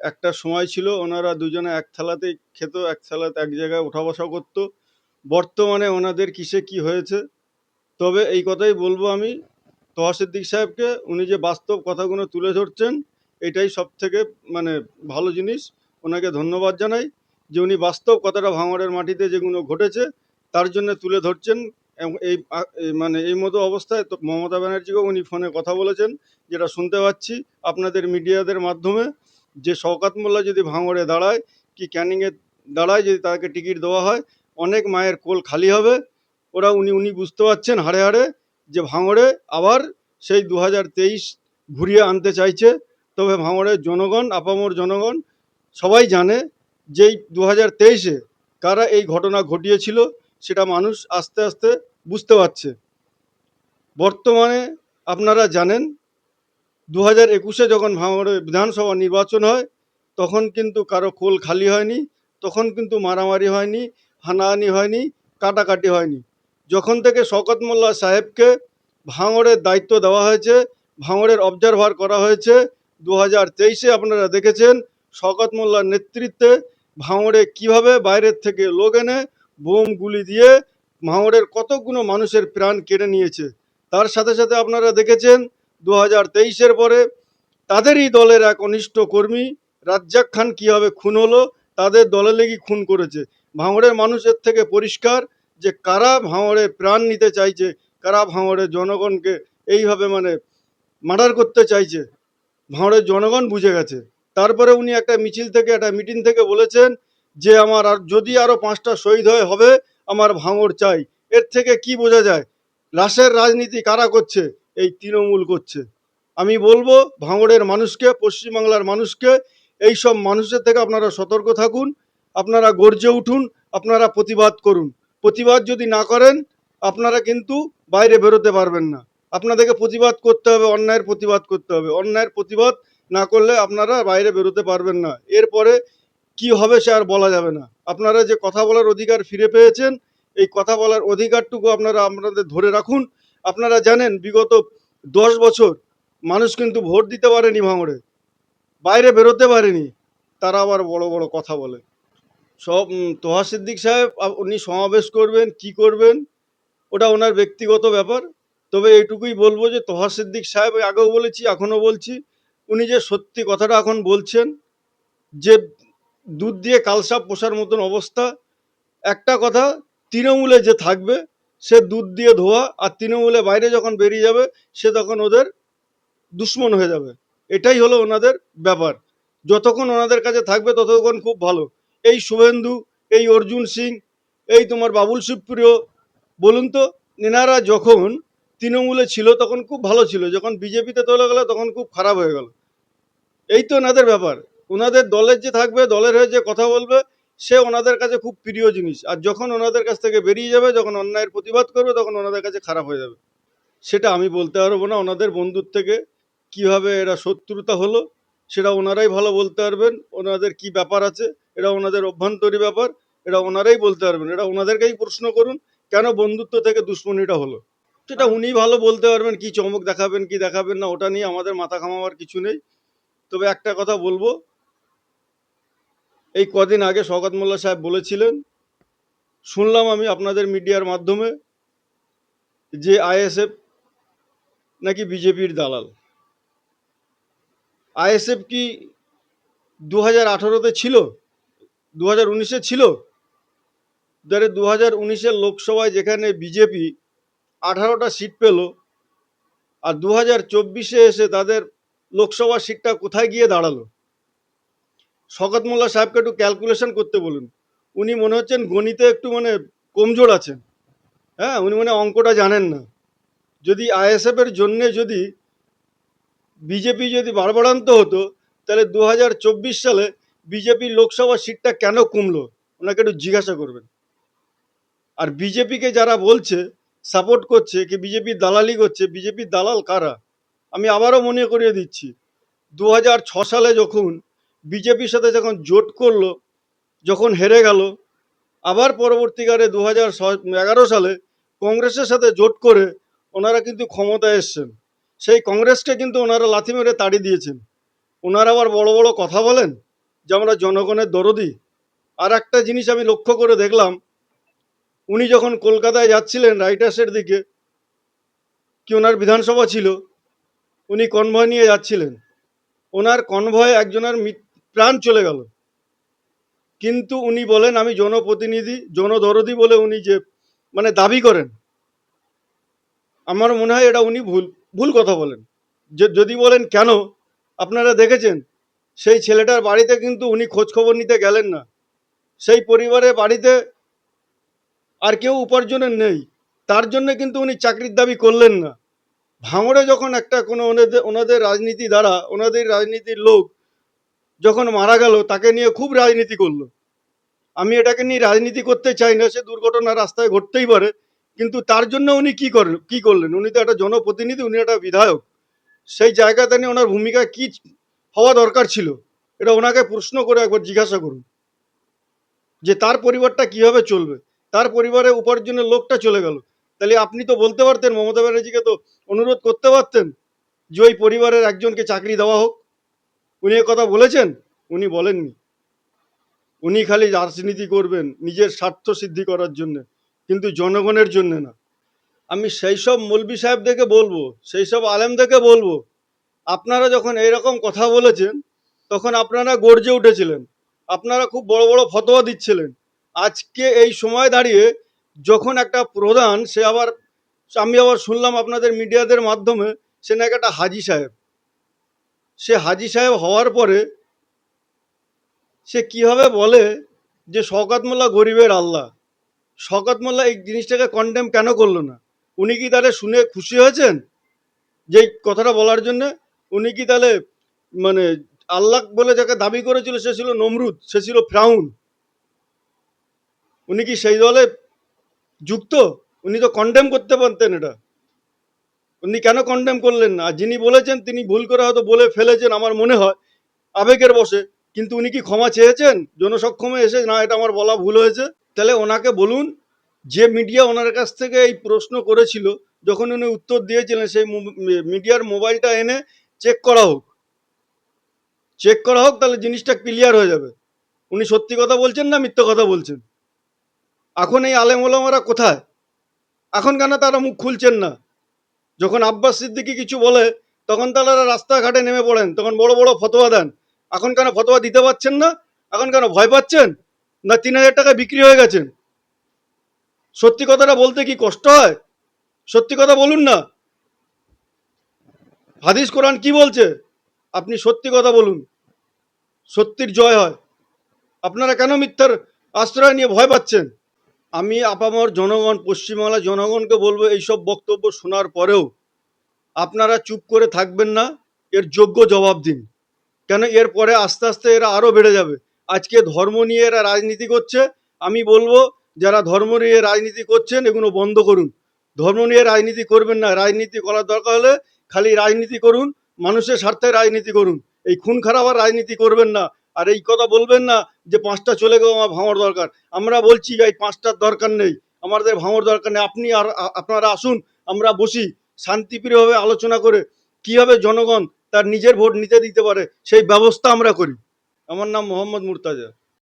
একটা সময় ছিল ওনারা দুজনে এক থালাতেই খেত, এক থালাতে এক জায়গায় ওঠা বসা করতো। বর্তমানে ওনাদের কিসে কি হয়েছে। তবে এই কথাই বলবো আমি তোহা সিদ্দিক সাহেবকে, উনি যে বাস্তব কথাগুলো তুলে ধরছেন এটাই সব থেকে মানে ভালো জিনিস। ওনাকে ধন্যবাদ জানাই যে উনি বাস্তব কথাটা ভাঙড়ের মাটিতে যেগুলো ঘটেছে তার জন্য তুলে ধরছেন। এবং মানে এই মতো অবস্থায় তো মমতা ব্যানার্জিকেও উনি ফোনে কথা বলেছেন, যেটা শুনতে পাচ্ছি আপনাদের মিডিয়াদের মাধ্যমে, যে শওকত মোল্লা যদি ভাঙড়ে দাঁড়ায় কি ক্যানিংয়ে দাঁড়ায়, যদি তাকে টিকিট দেওয়া হয় অনেক মায়ের কোল খালি হবে। ওরা উনি বুঝতে পারছেন হাড়ে হাড়ে যে ভাঙড়ে আবার সেই 2023 ঘুরিয়ে আনতে চাইছে। তবে ভাঙড়ের জনগণ, আপামর জনগণ সবাই জানে যে এই 2023-এ কারা এই ঘটনা ঘটিয়েছিল সেটা মানুষ আস্তে আস্তে বুঝতে পারছে। বর্তমানে আপনারা জানেন 2021-এ যখন ভাঙড়ে বিধানসভা নির্বাচন হয় তখন কিন্তু কারো কোল খালি হয়নি, তখন কিন্তু মারামারি হয়নি, হানাহানি হয়নি, কাটাকাটি হয়নি। যখন থেকে শওকত মোল্লা সাহেবকে ভাঙড়ের দায়িত্ব দেওয়া হয়েছে, ভাঙড়ের অবজারভার করা হয়েছে, 2023-এ আপনারা দেখেছেন শওকত মোল্লার নেতৃত্বে ভাঙড়ে কিভাবে বাইরের থেকে লোক এনে বোম গুলি দিয়ে ভাঙড়ের কতগুলো মানুষের প্রাণ কেড়ে নিয়েছে। তার সাথে সাথে আপনারা দেখেছেন 2023-এর পরে তাদেরই দলের এক অনিষ্ট কর্মী রাজ্জাক খান কীভাবে খুন হলো, তাদের দলে লেগেই খুন করেছে। ভাঙড়ের মানুষের থেকে পরিষ্কার যে কারা ভাঙড়ের প্রাণ নিতে চাইছে, কারা ভাঙড়ের জনগণকে এইভাবে মানে মার্ডার করতে চাইছে, ভাঙড়ের জনগণ বুঝে গেছে। তারপরে উনি একটা মিছিল থেকে, একটা মিটিং থেকে বলেছেন যে আমার আর যদি আরও 5টা শহীদ হবে আমার ভাঙড় চাই। এর থেকে কি বোঝা যায় লাশের রাজনীতি কারা করছে? এই তৃণমূল করছে। আমি বলবো ভাঙড়ের মানুষকে, পশ্চিমবাংলার মানুষকে, এই সব মানুষের থেকে আপনারা সতর্ক থাকুন, আপনারা গর্জে উঠুন, আপনারা প্রতিবাদ করুন। প্রতিবাদ যদি না করেন আপনারা কিন্তু বাইরে বেরোতে পারবেন না। আপনাদেরকে প্রতিবাদ করতে হবে, অন্যায়ের প্রতিবাদ করতে হবে। অন্যায়ের প্রতিবাদ না করলে আপনারা বাইরে বেরোতে পারবেন না। এরপরে কি হবে সে আর বলা যাবে না। আপনারা যে কথা বলার অধিকার ফিরে পেয়েছেন, এই কথা বলার অধিকারটুকু আপনারা আপনাদের ধরে রাখুন। আপনারা জানেন বিগত 10 বছর মানুষ কিন্তু ভোট দিতে পারেনি ভাঙড়ে, বাইরে বেরোতে পারেনি, তারা আবার বড় বড় কথা বলে। সব তোহা সিদ্দিক সাহেব উনি সমাবেশ করবেন কি করবেন ওটা ওনার ব্যক্তিগত ব্যাপার। তবে এইটুকুই বলবো যে তোহা সিদ্দিক সাহেব আগেও বলেছি এখনও বলছি, উনি যে সত্যি কথাটা এখন বলছেন যে দুধ দিয়ে কালসাপ পোষার মতন অবস্থা। একটা কথা, তৃণমূলে যে থাকবে সে দুধ দিয়ে ধোয়া, আর তৃণমূলে বাইরে যখন বেরিয়ে যাবে সে তখন ওদের দুশ্মন হয়ে যাবে। এটাই হলো ওনাদের ব্যাপার। যতক্ষণ ওনাদের কাছে থাকবে ততক্ষণ খুব ভালো। এই শুভেন্দু, এই অর্জুন সিং, এই তোমার বাবুল সুপ্রিয়, বলুন তো, এনারা যখন তৃণমূলে ছিল তখন খুব ভালো ছিল, যখন বিজেপিতে চলে গেল তখন খুব খারাপ হয়ে গেল। এই তো ওনাদের ব্যাপার। ওনাদের দলের যে থাকবে, দলের হয়ে যে কথা বলবে, সে ওনাদের কাছে খুব প্রিয় জিনিস। আর যখন ওনাদের কাছ থেকে বেরিয়ে যাবে, যখন অন্যায়ের প্রতিবাদ করবে, তখন ওনাদের কাছে খারাপ হয়ে যাবে। সেটা আমি বলতে পারবো না। ওনাদের বন্ধুর থেকে কিভাবে এরা শত্রুতা হলো সেটা ওনারাই ভালো বলতে পারবেন। ওনাদের কি ব্যাপার আছে এটা ওনাদের অভ্যন্তরীণ ব্যাপার, এটা ওনারাই বলতে পারবেন। এটা ওনাদেরকেই প্রশ্ন করুন কেন বন্ধুত্ব থেকে দুশ্মনীটা হলো। সেটা উনিই ভালো বলতে পারবেন। কি চমক দেখাবেন কি দেখাবেন না ওটা নিয়ে আমাদের মাথা ঘামাবার কিছু নেই। তবে একটা কথা বলবো, এই কদিন আগে শওকত মোল্লা সাহেব বলেছিলেন, শুনলাম আমি আপনাদের মিডিয়ার মাধ্যমে, যে আইএসএফ নাকি বিজেপির দালাল। আইএসএফ কি 2018-তে ছিল? 2019-এ ছিল? 2019-এর লোকসভায় যেখানে বিজেপি 18টা সিট পেল, আর 2024-এ এসে তাদের লোকসভা সিটটা কোথায় গিয়ে দাঁড়ালো? শওকত মোল্লা সাহেবকে একটু ক্যালকুলেশন করতে বলুন। উনি মনে হচ্ছেন গণিতে একটু মানে কমজোর আছেন। হ্যাঁ, উনি মানে অঙ্কটা জানেন না। যদি আইএসএফের জন্যে যদি বিজেপি যদি বাড়বাড়ান্ত হতো, তাহলে 2024 সালে বিজেপির লোকসভা সিটটা কেন কমলো ওনাকে একটু জিজ্ঞাসা করবেন। আর বিজেপিকে যারা বলছে সাপোর্ট করছে, কি বিজেপির দালালি করছে, বিজেপির দালাল কারা? আমি আবারও মনে করিয়ে দিচ্ছি, 2006 সালে যখন বিজেপির সাথে যখন জোট করলো, যখন হেরে গেল, আবার পরবর্তীকালে 2011 সালে কংগ্রেসের সাথে জোট করে ওনারা কিন্তু ক্ষমতায় এসছেন। সেই কংগ্রেসকে কিন্তু ওনারা লাথি মেরে তাড়িয়ে দিয়েছেন। ওনারা আবার বড় বড় কথা বলেন যে আমরা জনগণের দরদি। আর একটা জিনিস আমি লক্ষ্য করে দেখলাম, উনি যখন কলকাতায় যাচ্ছিলেন রাইটার্সের দিকে, কি ওনার বিধানসভা ছিল, উনি কনভয় নিয়ে যাচ্ছিলেন, ওনার কনভয়ে একজনের প্রাণ চলে গেল। কিন্তু উনি বলেন আমি জনপ্রতিনিধি, জনদরদি বলে উনি যে মানে দাবি করেন, আমার মনে হয় এটা উনি ভুল ভুল কথা বলেন। যে যদি বলেন কেন, আপনারা দেখেছেন সেই ছেলেটার বাড়িতে কিন্তু উনি খোঁজ খবর নিতে গেলেন না। সেই পরিবারের বাড়িতে আর কেউ উপার্জনের নেই, তার জন্য কিন্তু উনি চাকরির দাবি করলেন না। ভাঙড়ে যখন একটা কোনো ওনাদের রাজনীতি দ্বারা, ওনাদের রাজনীতির লোক যখন মারা গেল, তাকে নিয়ে খুব রাজনীতি করলো। আমি এটাকে নিয়ে রাজনীতি করতে চাই না, সে দুর্ঘটনা রাস্তায় ঘটতেই পারে, কিন্তু তার জন্য উনি কি করলেন? উনি তো একটা জনপ্রতিনিধি, উনি একটা বিধায়ক। সেই জায়গাতে নিয়ে ওনার ভূমিকা কি হওয়া দরকার ছিল, এটা ওনাকে প্রশ্ন করে একবার জিজ্ঞাসা করুন যে তার পরিবারটা কিভাবে চলবে। তার পরিবারে উপার্জনের লোকটা চলে গেল, তাহলে আপনি তো বলতে পারতেন, মমতা ব্যানার্জিকে তো অনুরোধ করতে পারতেন যে ওই পরিবারের একজনকে চাকরি দেওয়া হোক। উনি কথা বলেছেন? উনি বলেননি। উনি খালি রাজনীতি করবেন নিজের স্বার্থ সিদ্ধি করার জন্য, কিন্তু জনগণের জন্য না। আমি সেই সব মৌলবি সাহেবদেরকে বলবো, সেই সব আলেমদেরকে বলবো, আপনারা যখন এইরকম কথা বলেছেন তখন আপনারা গর্জে উঠেছিলেন, আপনারা খুব বড় বড় ফতোয়া দিচ্ছিলেন। আজকে এই সময় দাঁড়িয়ে যখন একটা প্রধান, সে আবার, আমি আবার শুনলাম আপনাদের মিডিয়াদের মাধ্যমে সে নাকি একটা হাজি সাহেব, সে হাজি সাহেব হওয়ার পরে সে কিভাবে বলে যে শওকত মোল্লা গরিবের আল্লাহ। শওকত মোল্লা এই জিনিসটাকে কন্ডেম কেন করলো না? উনি কি তাহলে শুনে খুশি হয়েছেন যে কথাটা বলার জন্য? উনি কি তাহলে মানে আল্লাহ বলে যাকে দাবি করেছিল সে ছিল নমরুদ, সে ছিল ফ্রাউন, উনি কি সেই দলে যুক্ত? উনি তো কন্ডেম করতে পারতেন এটা, উনি কেন কন্ডেম করলেন না? আর যিনি বলেছেন তিনি ভুল করে হয়তো বলে ফেলেছেন আমার মনে হয়, আবেগের বশে, কিন্তু উনি কি ক্ষমা চেয়েছেন জনসক্ষমে এসে, না এটা আমার বলা ভুল হয়েছে? তাহলে ওনাকে বলুন, যে মিডিয়া ওনার কাছ থেকে এই প্রশ্ন করেছিল, যখন উনি উত্তর দিয়েছিলেন সেই মিডিয়ার মোবাইলটা এনে চেক করা হোক, চেক করা হোক, তাহলে জিনিসটা ক্লিয়ার হয়ে যাবে উনি সত্যি কথা বলছেন না মিথ্যে কথা বলছেন। এখন এই আলেম ওলামারা কোথায়? এখন কেন তারা মুখ খুলছেন না? যখন আব্বাস সিদ্দিকী কিছু বলে তখন তারা রাস্তাঘাটে নেমে পড়েন, তখন বড় বড় ফতোয়া দেন। এখন কেন ফতোয়া দিতে পারছেন না? এখন কেন ভয় পাচ্ছেন? না ৩,০০০ টাকা বিক্রি হয়ে গেছেন? সত্যি কথাটা বলতে কি কষ্ট হয়? সত্যি কথা বলুন না। হাদিস কোরআন কি বলছে? আপনি সত্যি কথা বলুন, সত্যির জয় হয়। আপনারা কেন মিথ্যার আশ্রয় নিয়ে ভয় পাচ্ছেন? আমি আপামর জনগণ, পশ্চিমবাংলার জনগণকে বলবো, এইসব বক্তব্য শোনার পরেও আপনারা চুপ করে থাকবেন না, এর যোগ্য জবাব দিন। কেন এরপরে আস্তে আস্তে এরা আরও বেড়ে যাবে। আজকে ধর্ম নিয়ে এরা রাজনীতি করছে, আমি বলবো যারা ধর্ম নিয়ে রাজনীতি করছেন এগুলো বন্ধ করুন। ধর্ম নিয়ে রাজনীতি করবেন না, রাজনীতি করার দরকার হলে খালি রাজনীতি করুন, মানুষের স্বার্থে রাজনীতি করুন, এই খুন খারাপ রাজনীতি করবেন না। আর এই কথা বলবেন না যে 5টা চলে গেল আমার ভাঙড় দরকার। আমরা বলছি এই 5টার দরকার নেই, আমাদের ভাঙড় দরকার নেই। আপনি আর আপনারা আসুন, আমরা বসি, শান্তিপ্রিয়ভাবে আলোচনা করে কীভাবে জনগণ তার নিজের ভোট নিতে দিতে পারে সেই ব্যবস্থা আমরা করি। আমার নাম মোহাম্মদ মুর্তাজা।